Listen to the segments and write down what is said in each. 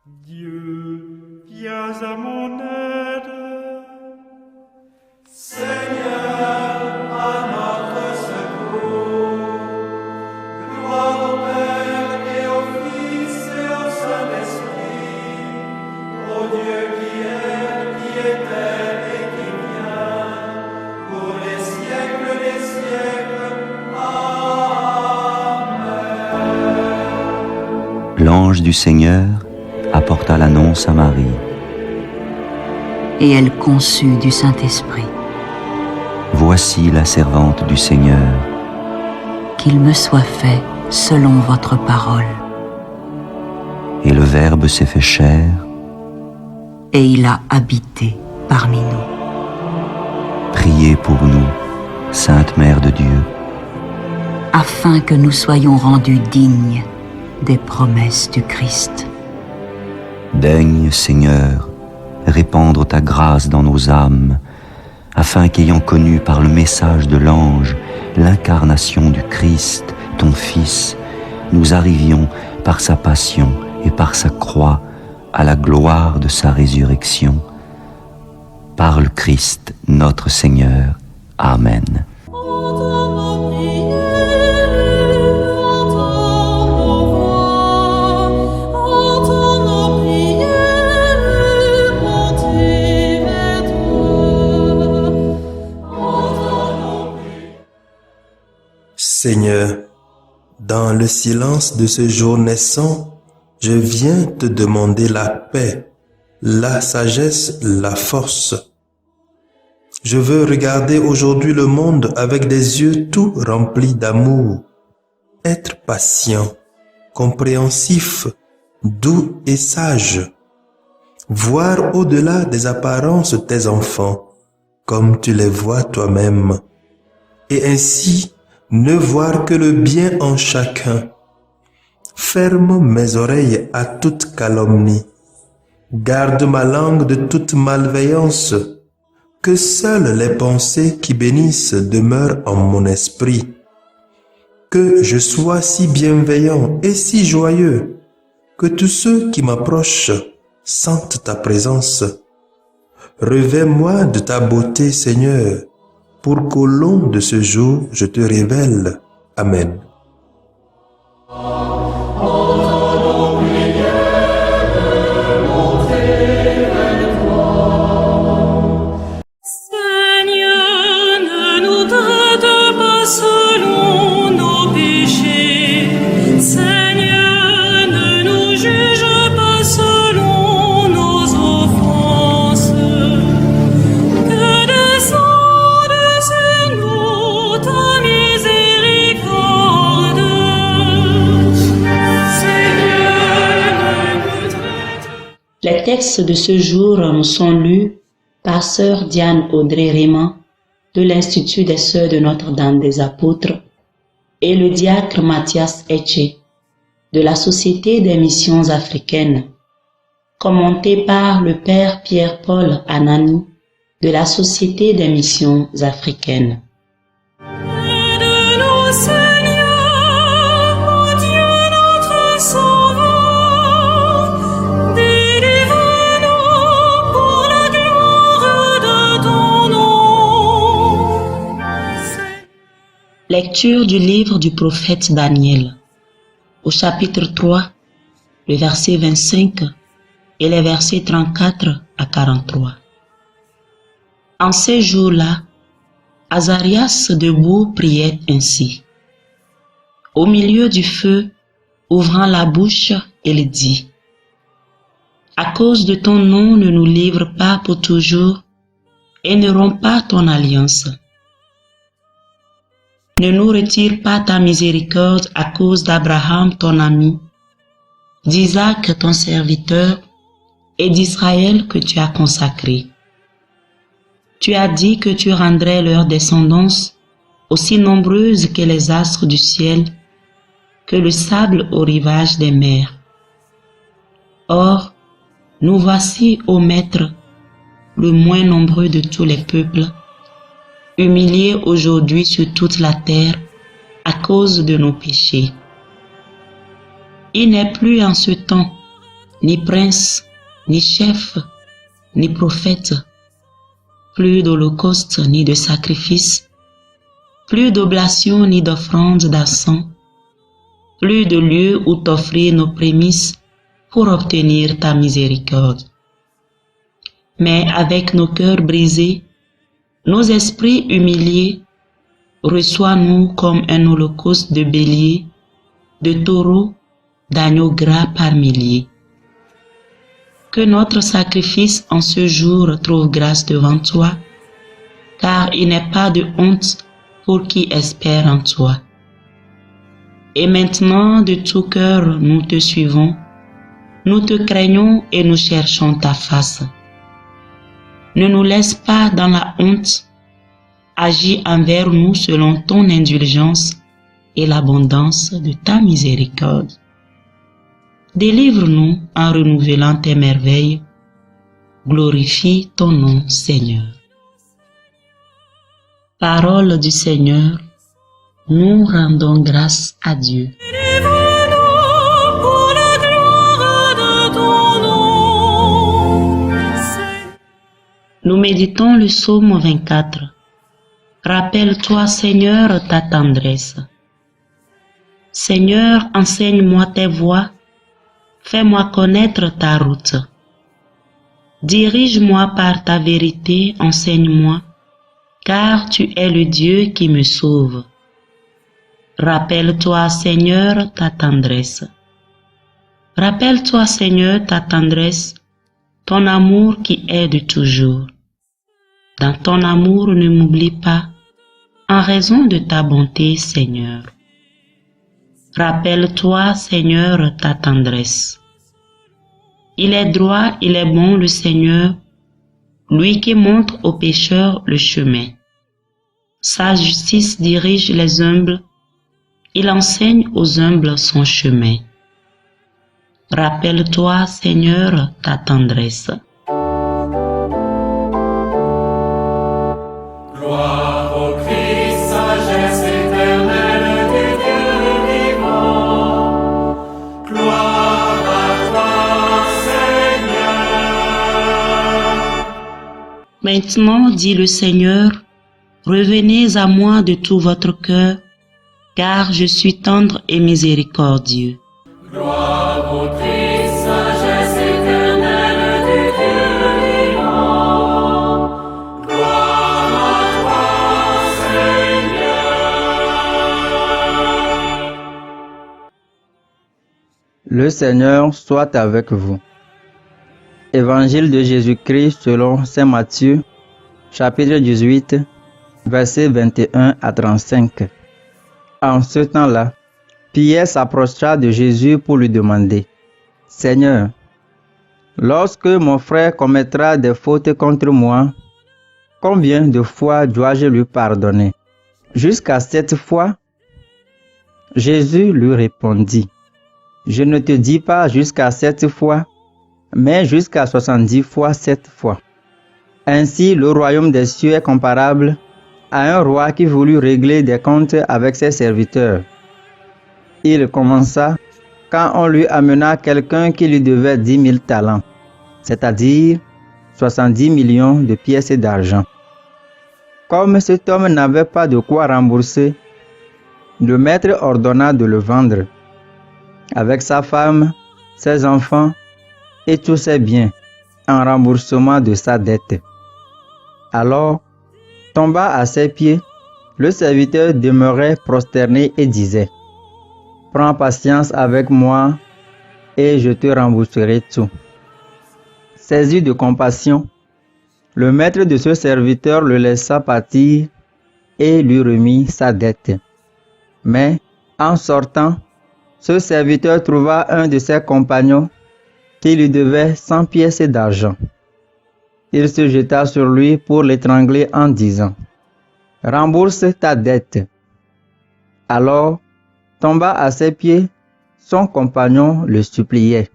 Dieu, viens à mon aide. Seigneur, à notre secours. Gloire au Père et au Fils et au Saint-Esprit, au Dieu qui était et qui vient, pour les siècles des siècles. Amen. L'ange du Seigneur apporta l'annonce à Marie. Et elle conçut du Saint-Esprit. Voici la servante du Seigneur. Qu'il me soit fait selon votre parole. Et le Verbe s'est fait chair, Et il a habité parmi nous. priez pour nous, Sainte Mère de Dieu, Afin que nous soyons rendus dignes des promesses du Christ. daigne, Seigneur, répandre ta grâce dans nos âmes, afin qu'ayant connu par le message de l'ange l'incarnation du Christ, ton Fils, nous arrivions par sa passion et par sa croix à la gloire de sa résurrection. Par le Christ notre Seigneur. Amen. Seigneur, dans le silence de ce jour naissant, je viens te demander la paix, la sagesse, la force. Je veux regarder aujourd'hui le monde avec des yeux tout remplis d'amour, être patient, compréhensif, doux et sage, voir au-delà des apparences tes enfants, comme tu les vois toi-même, et ainsi ne voir que le bien en chacun. Ferme mes oreilles à toute calomnie. Garde ma langue de toute malveillance. Que seules les pensées qui bénissent demeurent en mon esprit. Que je sois si bienveillant et si joyeux, que tous ceux qui m'approchent sentent ta présence. Revêt-moi de ta beauté, Seigneur, pour qu'au long de ce jour, je te révèle. Amen. Seigneur, ne nous traite pas selon nos péchés. Seigneur, ne nous juge pas selon nos offenses. Que descende sur nous ta miséricorde. Seigneur, ne nous traite. Les textes de ce jour nous sont lus par sœur Diane Audrey Raymond de l'Institut des Sœurs de Notre-Dame des Apôtres et le diacre Mathias Etche de la Société des Missions Africaines, commenté par le Père Pierre-Paul Anani de la Société des Missions Africaines. Aide-nous, Seigneur, ô Dieu notre Sauveur, délivre-nous pour la gloire de ton nom. Lecture du livre du prophète Daniel, au chapitre 3, le verset 25 et les versets 34 à 43. En ces jours-là, Azarias debout priait ainsi. Au milieu du feu, ouvrant la bouche, il dit: à cause de ton nom, ne nous livre pas pour toujours et ne romps pas ton alliance. Ne nous retire pas ta miséricorde à cause d'Abraham ton ami, d'Isaac ton serviteur et d'Israël que tu as consacré. Tu as dit que tu rendrais leur descendance aussi nombreuse que les astres du ciel, que le sable au rivage des mers. Or, nous voici, ô Maître, le moins nombreux de tous les peuples, humiliés aujourd'hui sur toute la terre à cause de nos péchés. Il n'est plus en ce temps ni prince, ni chef, ni prophète, plus d'holocauste ni de sacrifice, plus d'oblation ni d'offrande d'encens, plus de lieu où t'offrir nos prémices pour obtenir ta miséricorde. Mais avec nos cœurs brisés, nos esprits humiliés, reçois-nous comme un holocauste de béliers, de taureaux, d'agneaux gras par milliers. Que notre sacrifice en ce jour trouve grâce devant toi, car il n'est pas de honte pour qui espère en toi. Et maintenant, de tout cœur, nous te suivons, nous te craignons et nous cherchons ta face. Ne nous laisse pas dans la honte, agis envers nous selon ton indulgence et l'abondance de ta miséricorde. Délivre-nous en renouvelant tes merveilles. Glorifie ton nom, Seigneur. Parole du Seigneur, nous rendons grâce à Dieu. Délivre-nous pour la gloire de ton nom. Nous méditons le psaume 24. Rappelle-toi, Seigneur, ta tendresse. Seigneur, enseigne-moi tes voies, fais-moi connaître ta route. Dirige-moi par ta vérité, enseigne-moi, car tu es le Dieu qui me sauve. Rappelle-toi, Seigneur, ta tendresse. Rappelle-toi, Seigneur, ta tendresse, ton amour qui est de toujours. Dans ton amour, ne m'oublie pas, en raison de ta bonté, Seigneur. Rappelle-toi, Seigneur, ta tendresse. Il est droit, il est bon, le Seigneur, lui qui montre aux pécheurs le chemin. Sa justice dirige les humbles, il enseigne aux humbles son chemin. Rappelle-toi, Seigneur, ta tendresse. Gloire au Christ, sagesse éternelle du Dieu vivant. Gloire à toi, Seigneur. Maintenant, dit le Seigneur, revenez à moi de tout votre cœur, car je suis tendre et miséricordieux. Gloire au Christ, sagesse éternelle du Dieu vivant. Gloire à toi, Seigneur. Le Seigneur soit avec vous. Évangile de Jésus-Christ selon Saint Matthieu, chapitre 18, versets 21 à 35. En ce temps-là, Pierre s'approcha de Jésus pour lui demander, « Seigneur, lorsque mon frère commettra des fautes contre moi, combien de fois dois-je lui pardonner? Jusqu'à 7 fois ?» Jésus lui répondit, « Je ne te dis pas jusqu'à 7 fois, mais jusqu'à 70 fois 7 fois. » Ainsi, le royaume des cieux est comparable à un roi qui voulut régler des comptes avec ses serviteurs. Il commença quand on lui amena quelqu'un qui lui devait 10 000 talents, c'est-à-dire 70 millions de pièces d'argent. Comme cet homme n'avait pas de quoi rembourser, le maître ordonna de le vendre, avec sa femme, ses enfants et tous ses biens, en remboursement de sa dette. Alors, tomba à ses pieds, le serviteur demeurait prosterné et disait, « Prends patience avec moi et je te rembourserai tout. » Saisi de compassion, le maître de ce serviteur le laissa partir et lui remit sa dette. Mais, en sortant, ce serviteur trouva un de ses compagnons qui lui devait 100 pièces d'argent. Il se jeta sur lui pour l'étrangler en disant, « Rembourse ta dette. » Alors, tomba à ses pieds, son compagnon le suppliait,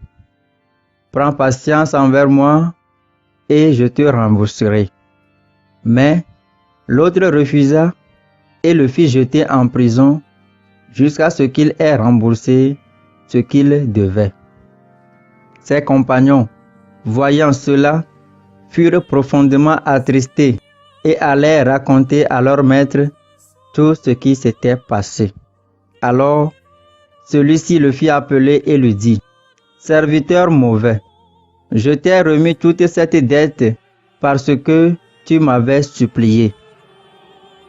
« Prends patience envers moi et je te rembourserai. » Mais l'autre refusa et le fit jeter en prison jusqu'à ce qu'il ait remboursé ce qu'il devait. Ses compagnons, voyant cela, furent profondément attristés et allèrent raconter à leur maître tout ce qui s'était passé. Alors, celui-ci le fit appeler et lui dit, « Serviteur mauvais, je t'ai remis toute cette dette parce que tu m'avais supplié.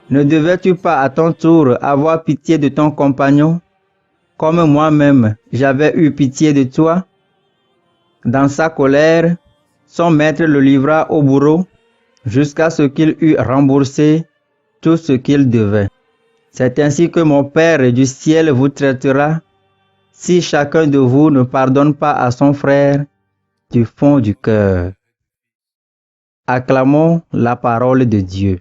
Ne devais-tu pas à ton tour avoir pitié de ton compagnon, comme moi-même j'avais eu pitié de toi ?» Dans sa colère, son maître le livra au bourreau jusqu'à ce qu'il eût remboursé tout ce qu'il devait. C'est ainsi que mon Père du ciel vous traitera si chacun de vous ne pardonne pas à son frère du fond du cœur. Acclamons la parole de Dieu.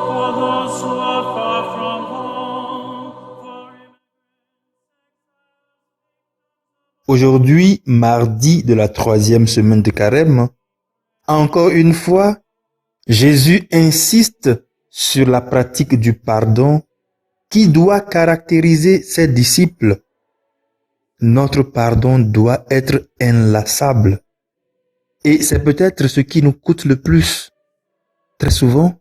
For those who are far from home, for Aujourd'hui, mardi de la 3e semaine de Carême, encore une fois, Jésus insiste sur la pratique du pardon qui doit caractériser ses disciples. Notre pardon doit être inlassable. Et c'est peut-être ce qui nous coûte le plus. Très souvent,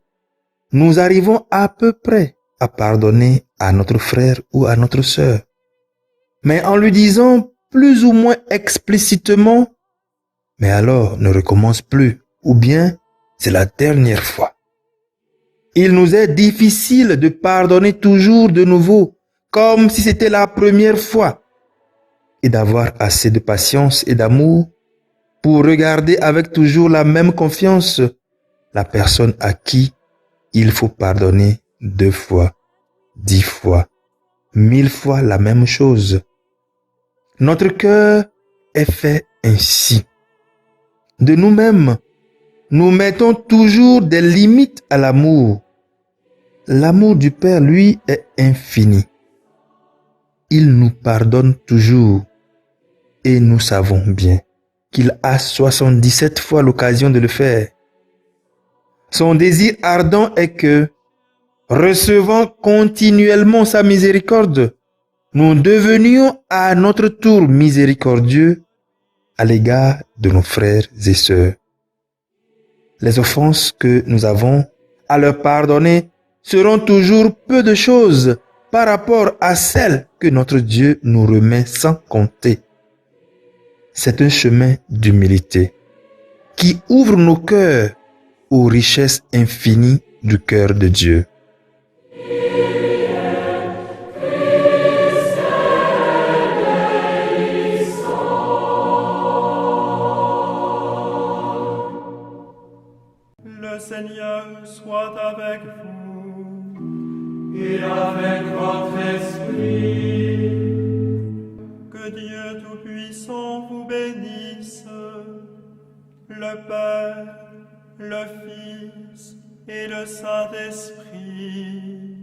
nous arrivons à peu près à pardonner à notre frère ou à notre sœur. Mais en lui disant plus ou moins explicitement, mais alors ne recommence plus, ou bien c'est la dernière fois. Il nous est difficile de pardonner toujours de nouveau, comme si c'était la première fois, et d'avoir assez de patience et d'amour pour regarder avec toujours la même confiance la personne à qui il faut pardonner 2 fois, 10 fois, 1000 fois la même chose. Notre cœur est fait ainsi. De nous-mêmes, nous mettons toujours des limites à l'amour. L'amour du Père, lui, est infini. Il nous pardonne toujours. Et nous savons bien qu'il a 77 fois l'occasion de le faire. Son désir ardent est que, recevant continuellement sa miséricorde, nous devenions à notre tour miséricordieux à l'égard de nos frères et sœurs. Les offenses que nous avons à leur pardonner seront toujours peu de choses par rapport à celles que notre Dieu nous remet sans compter. C'est un chemin d'humilité qui ouvre nos cœurs aux richesses infinies du cœur de Dieu. le Seigneur soit avec vous et avec votre esprit. Que Dieu Tout-Puissant vous bénisse, le Père, le Fils et le Saint-Esprit.